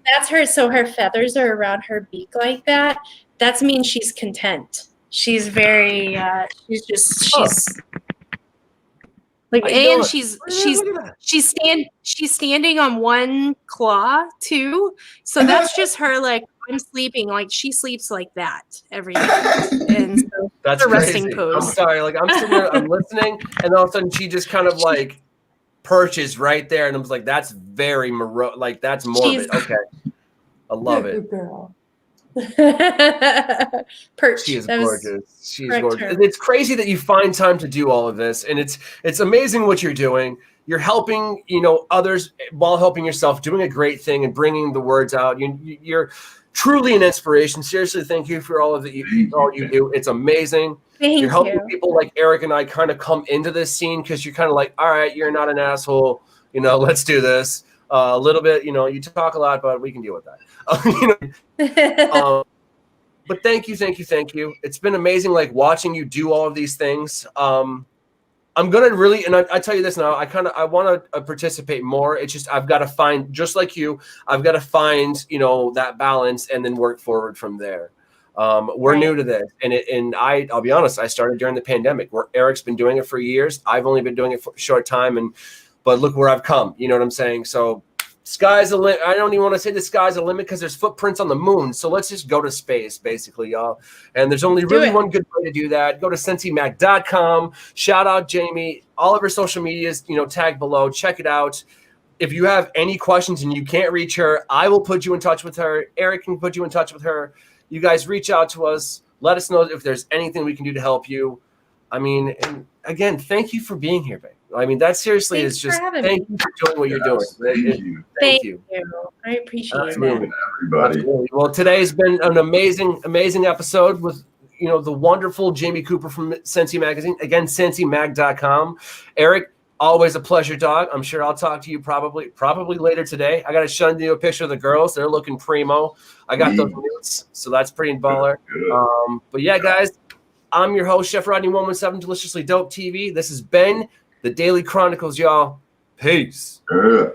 That's her. So her feathers are around her beak like that. That means she's content. She's very, she's like, and she's standing on one claw too. So that's just her, like, I'm sleeping, like she sleeps like that every night. And so that's a resting pose. I'm sorry, like I'm sitting there, I'm listening, and all of a sudden she just kind of like perches right there, and I was like, that's very like that's morbid. Okay, I love it. Girl. Perch. She is gorgeous. She's gorgeous. It's crazy that you find time to do all of this, and it's amazing what you're doing. You're helping, you know, others while helping yourself, doing a great thing and bringing the words out. You're truly an inspiration. Seriously, thank you for all of all you do. It's amazing. You're helping people like Eric and I kind of come into this scene because you're kind of like, all right, you're not an asshole. You know, let's do this. A little bit, you know, you talk a lot, but we can deal with that. But thank you. It's been amazing, like watching you do all of these things. I'm gonna really, and I tell you this now, I want to participate more. It's just I've got to find, just like you, I've got to find, you know, that balance and then work forward from there. We're new to this, and I'll be honest, I started during the pandemic. Where Eric's been doing it for years. I've only been doing it for a short time, but look where I've come. You know what I'm saying? So sky's the limit. I don't even want to say the sky's the limit because there's footprints on the moon. So let's just go to space, basically, y'all. And there's only really one good way to do that. Go to sensimag.com. Shout out Jamie. All of her social medias, you know, tag below. Check it out. If you have any questions and you can't reach her, I will put you in touch with her. Eric can put you in touch with her. You guys reach out to us. Let us know if there's anything we can do to help you. I mean, and again, thank you for being here, babe. I mean, that seriously Thanks is just for thank you for doing what you're doing. Thank you. Thank you. I appreciate Absolutely. it. Everybody. Absolutely. Well, today's been an amazing episode with the wonderful Jamie Cooper from Sensi Magazine. Again, sensimag.com. Eric, always a pleasure, dog. I'm sure I'll talk to you probably later today. I got to send you a picture of the girls. They're looking primo. I got those nudes, so that's pretty baller. But yeah, guys, I'm your host, Chef Rodney 117, Deliciously Dope TV. This has been the Daily Chronicles, y'all. Peace. Yeah.